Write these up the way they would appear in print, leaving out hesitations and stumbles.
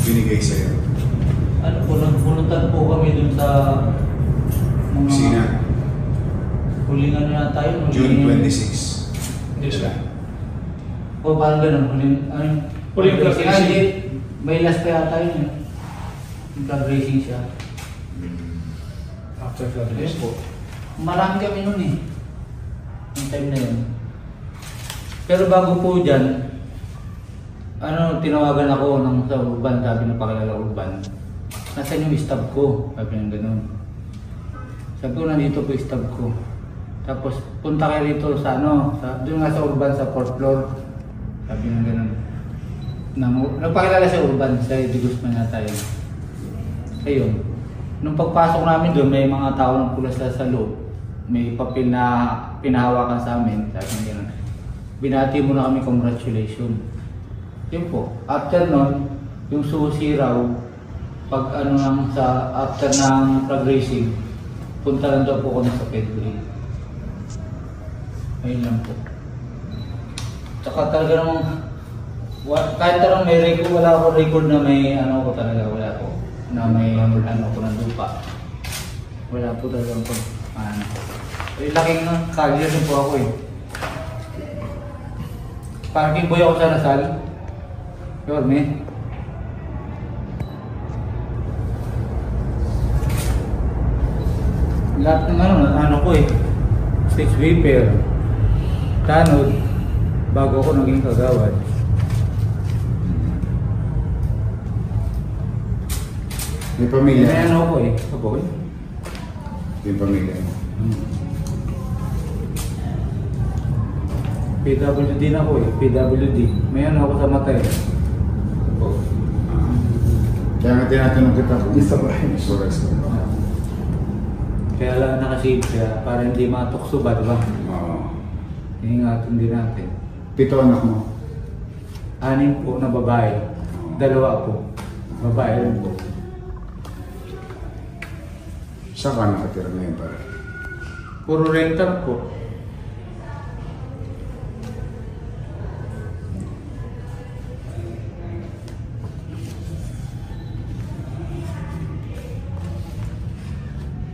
binigay sa'yo? Ano po, nagpununtan po kami dun sa mga... Sina? Hulingan na tayo. June 26. Yes, sir. O parang ganun, Huling flag racing. May last pa yata yun. Flag racing siya. After flag Ayun racing. po. Marami kami nun eh. Yung time na yun. Pero bago po dyan, tinawagan ako ng sa urban, sabi ng pakilala urban. Nasaan yung stab ko? Sabi ng ganun. Sabi ko, nandito po yung stab ko. Tapos punta kayo rito sa doon nga sa urban sa 4th floor. Sabi ng ganun. Nagpakilala sa urban, sa Digusman na tayo. Ayun. Nung pagpasok namin doon, may mga tao ng pula sa loob. May papel na pinahawakan sa amin. Sabi ng ganun. Binati mo na kami, congratulations. Yun po. After nun, yung susi raw, pag after ng flag racing, punta lang daw po kami sa Pedro. Ayun lang po. Tsaka talaga namang, kahit tarang may record, wala akong record na may ko talaga, wala ko. Na may ko ng lupa. Wala po talaga po. Laking career din po ako eh. Parking boy ako sa Lasal. Yorme. Lahat ng ko eh. Stage sweeper. Tanod. Bago ako naging kagawad. May pamilya? May ko eh. Kaboy. May pamilya? PWD na ako eh. PWD. May ako sa mata eh. Kaya nga tinatanong kita kung isa ba yung insurance ko. Kaya lang nakasave siya para hindi matukso ba, diba? Oo. Ingatan din natin. 7 anak mo? 6 po na babae. 2 po. Babae rin po. Saan ka nakatira ngayon pare? Puro rental po.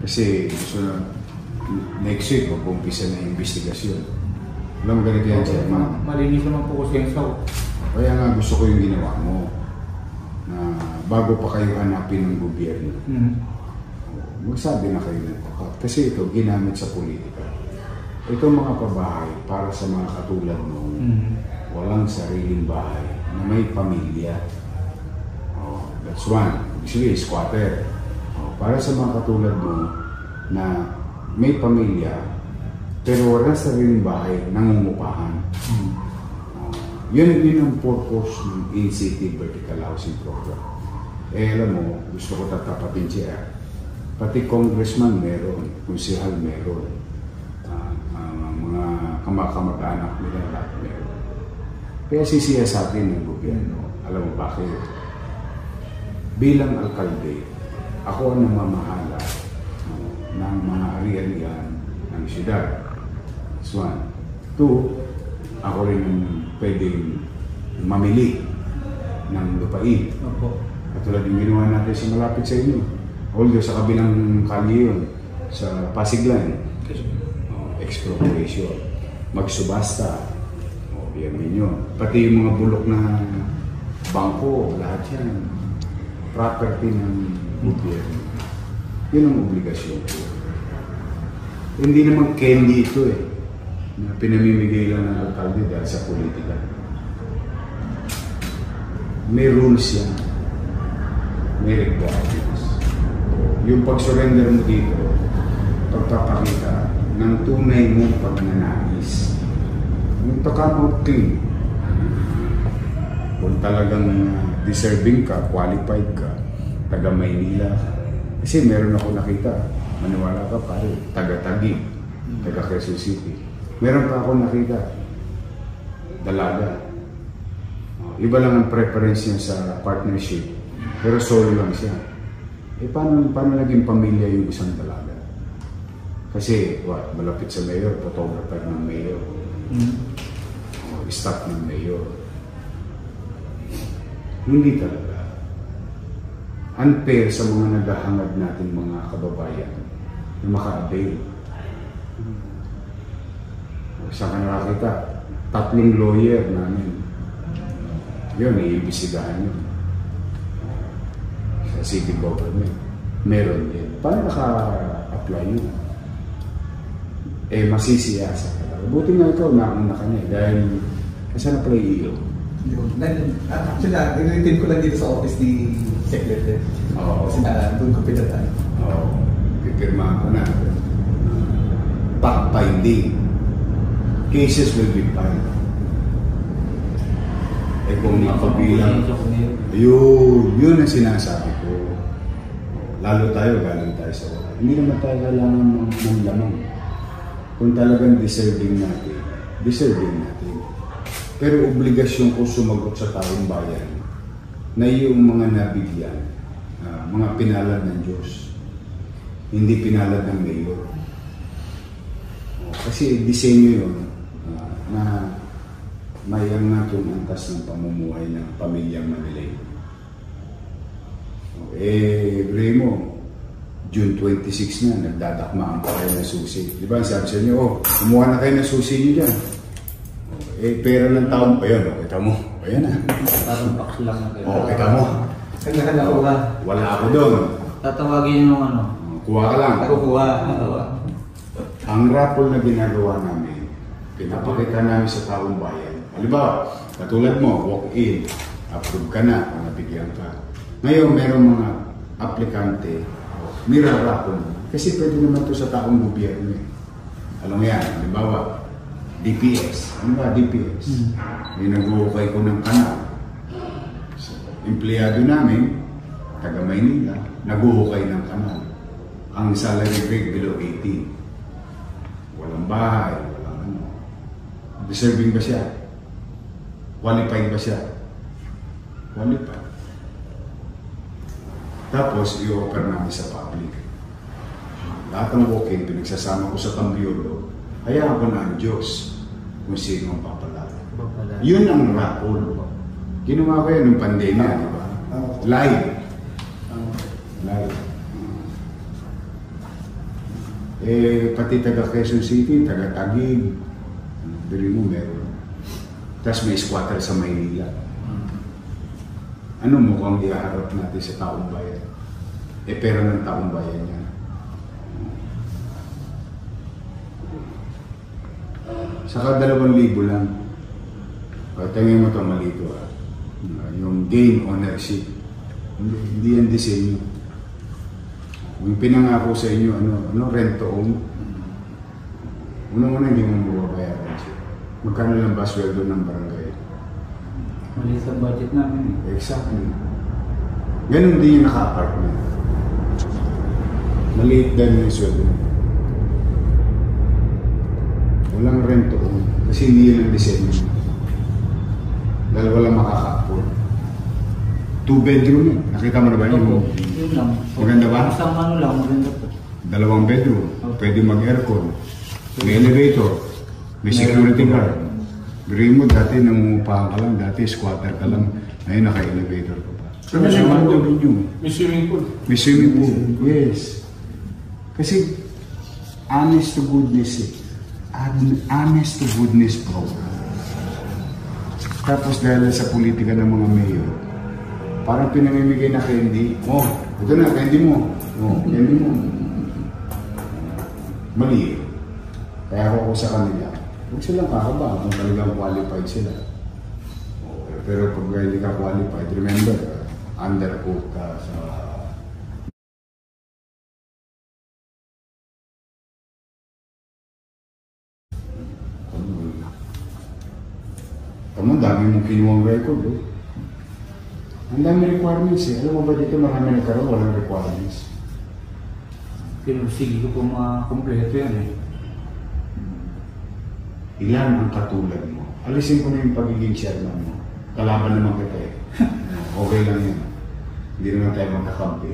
Kasi gusto na next week mag-umpisa na yung investigasyon. Alam mo ganito yan, sir, ma'am? Malinis naman po ko siya. Kaya nga gusto ko yung ginawa mo na bago pa kayo hanapin ng gobyerno. Magsabi na kayo ng kasi ito ginamit sa politika. Ito mga pabahay para sa mga katulad mo walang sariling bahay na may pamilya. That's one. Usually, squatter. Para sa mga katulad mo na may pamilya pero wala sariling bahay, nangungupahan. Yun ang purpose ng In-City Vertical Housing Program. Alam mo, gusto ko tatapatin siya. Pati congressman meron, konsehal meron, mga kamag-anak nila lahat meron. Kaya sisiya sa atin ng gobyerno. Alam mo bakit? Bilang alkalde, ako ang namamahala ng mga ari-arian ng siyudad. That's one. 2, ako rin ang pwedeng mamili ng lupain. Katulad yung ginawa natin sa malapit sa inyo. Although sa kabilang kalye yun, sa Pasiglan, expropriation, magsubasta, yan yun. Pati yung mga bulok na bangko, lahat yan, property ng gobyerno. Yun ang obligasyon ko. Hindi naman candy ito eh, na pinamimigay lang ng alkalde dahil sa politika. May rules yan, may requirements. Yung pag-surrender mo dito, pagpapakita ng tunay mong pagnanais. Yung to-come out clean. Kung talagang deserving ka, qualified ka, taga Maynila ka. Kasi meron ako nakita, maniwala ka pare, taga-Taguig, taga Quezon City. Meron pa ako nakita, dalaga. Iba lang ang preference niya sa partnership, pero solo lang siya. Paano naging pamilya yung isang dalaga? Kasi, malapit sa mayor, photographer ng mayor. Staff ng mayor. Hindi talaga. unfair sa mga naghahangad natin mga kababayan na maka-avail. Saan ka nakakita? 3 lawyer namin. Yun, iimbisigahan yun. Sa city government. Meron din. Paano naka-apply yun? Masisiyasa ka lang. Buti nga ikaw, nauna ka na dahil kasi na pala iyo. Actually, nag-retain ko lang dito sa office ni Secretary. Oo. Kasi doon ko pinatan. Oo. Pipirmahan ko na. Fact-finding. Cases will be filed. Kung mapabilang, yun ang sinasabi ko. Lalo tayo, galing tayo sa wala. Hindi naman tayo kailangan ng lamang. Kung talagang deserving natin, deserving natin. Pero obligasyon ko sumagot sa taong bayan na yung mga nabigyan, mga pinalad ng Diyos, hindi pinalad ng mayor. Kasi disenyo yun na mayang natin ang antas ng pamumuhay ng pamilyang Manilaw. Remo, June 26 na, nagdadakmaan pa kayo ng susi. Di ba, sabi sa inyo, kumuha na kayo ng susi nyo dyan. Pera ng taon pa yun, kita mo. Ayan na. Parang box lang na kayo. Kita mo. Kanya-kanya kuha. Wala ako doon. Tatawagin yung ano. Kuha ka lang. Ako kuha. Ang raffle na ginagawa namin, pinapakita namin sa taong bayan. Halimbawa, katulad mo, walk-in, approve ka na, kung nabigyan ka. Ngayon, merong mga aplikante, niraraffle. Kasi pwede naman to sa taong gobyerno. Alam mo yan, halimbawa, DPS. Ano ba DPS? May nag-uukay ko ng kanal. So, empleyado namin, taga Maynila, nag-uukay ng kanal. Ang salary grade below 18. Walang bahay, walang ano. Deserving ba siya? Qualified ba siya? Qualified. Tapos, i-offer namin sa public. Lahat ng walk-in, pinagsasama ko sa Tambiolo, hayaan ko na ang Diyos kung sino ang papalala. Yun ang raffle. Ginawa ko yan nung pandemya, di ba? Live. Live. Pati taga Quezon City, taga Taguig, bili mo meron. Tapos may squatter sa Maynila. Ano mukhang iharap natin sa taong bayan? Pera ng taong bayan yan. Saka 2,000 lang. Tingnan mo ito, malito yung gain ownership. Hindi yan disenyo. Yung pinangako sa inyo, rent to own. Unang-una hindi mo mababayaran siya. Magkano lang ba sweldo ng barangay? Mali sa budget namin. Exactly. Ganun din yung naka-apartment. Maliit din yung sweldo. Walang rent to own. Kasi hindi yun ang disenyo. Dahil walang makaka-afford. 2 bedroom yun. Nakita mo na ba yun? Yun lang. Maganda ba? Isang ano lang, maganda po. 2 bedroom. Pwede mag-aircon. May elevator. May security guard. Biruin mo, dati nangungupahan ka lang. Dati squatter ka lang. Ngayon naka-elevator ka pa. May swimming pool. May swimming pool. May swimming pool. Yes. Kasi honest to goodness honest to goodness program. Tapos dahil sa politika ng mga mayor, parang pinamimigay na candy. Ito na, candy mo. Candy mo. Mali. Kaya ako sa kanila, huwag silang kakaba kung talagang qualified sila. Pero pag hindi ka qualified, remember, undercoat ka sa Tama, dami mong kinuwang record. Ang dami requirements eh. Alam mo ba dito marami nagkaroon, walang requirements. Sige ko po mga kompleto yan eh. Ilan ang katulad mo? Alisin ko na yung pagiging chairman mo. Kalaban naman kita eh. Okay lang yan. Hindi naman tayo magkakampi.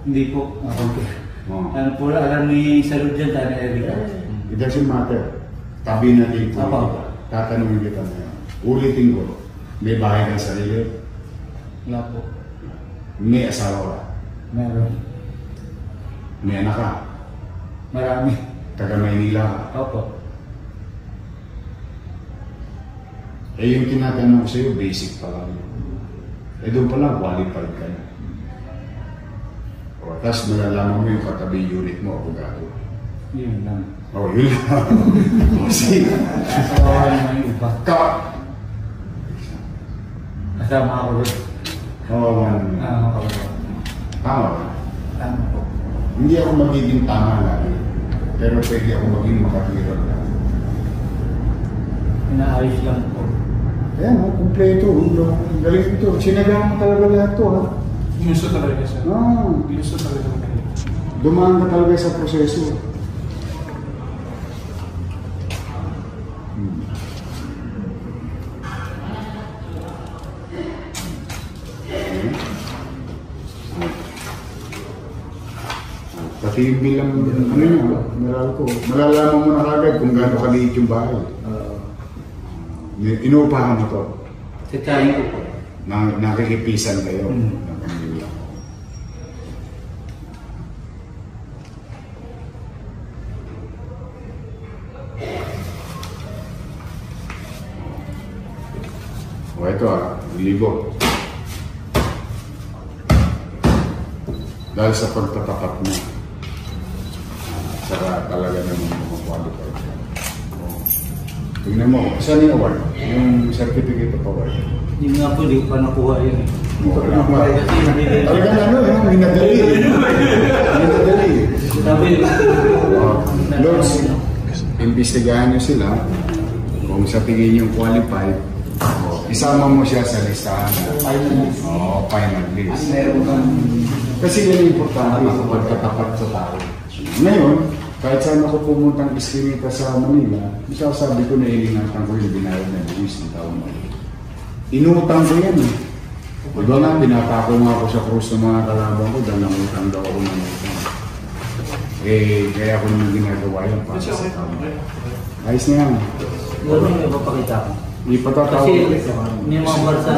Hindi po. Okay. Ano po, alam ni Salud dyan, tayo na Erika. It doesn't matter. Tabi natin po. Tatanungin kita na yan. Ulitin ko. May bahay ka sa sarili? Wala po. May asawa ka. Meron. May anak ka. Marami. Taga Maynila ka. Opo. Eh yung tinatanong ko sa'yo, basic pa lang. Eh doon pa lang, qualified ka na. O, tapos malalaman mo yung katabi unit mo, abogado. Yun lang. O, yun lang. O, sige. Kawawa naman yung iba. Kasama ako rin. Kawawa naman. Kawawa. Tama ba? Tama po. Hindi ako magiging tama lagi. Pero pwede ako maging makatira lang. Inaayos lang po. Ayan, kumpleto. Galing ito. Sinagaan mo talaga lahat to, ha? Ginusto talaga siya. Ah, Ginusto talaga ng kanila. dumaan ka talaga sa proseso. Pati yung bilang, ano yun, meral ko. Malalaman mo na kagad kung gaano kaliit yung bahay. Inuupahan mo to. Sitsahin ko po. Nakikipisan kayo ng pamilya. O ito libo. Dahil sa pagtatapat mo, saka talaga naman qualified ka. Tingnan mo, saan yung award? Yung certificate of award. Yun nga po, di ko pa nakuha yun eh. Wala pa. Kasi nabili. Talagang ano, minadali. Minadali. Sabi, Lords, imbestigahan nyo sila kung sa tingin yung qualified, isama mo siya sa listahan. Oo, final list. Kasi yan yung importante sa pagtatapat sa tao. Ngayon, kahit saan ako pumuntang iskinita sa Manila, sabi ko na iningatan ko yung binayad na buwis ng taon mo. Inutang ko yan eh. Diba nga, pinapako nga ako sa krus ng mga kalaban ko dahil nangutang daw ako ng utang. Eh, kaya ako naman ginagawa yan para sa tao. Ayos na yan. yun yung ipapakita ko. Ipatatawag Kasi ulit. may mga barsa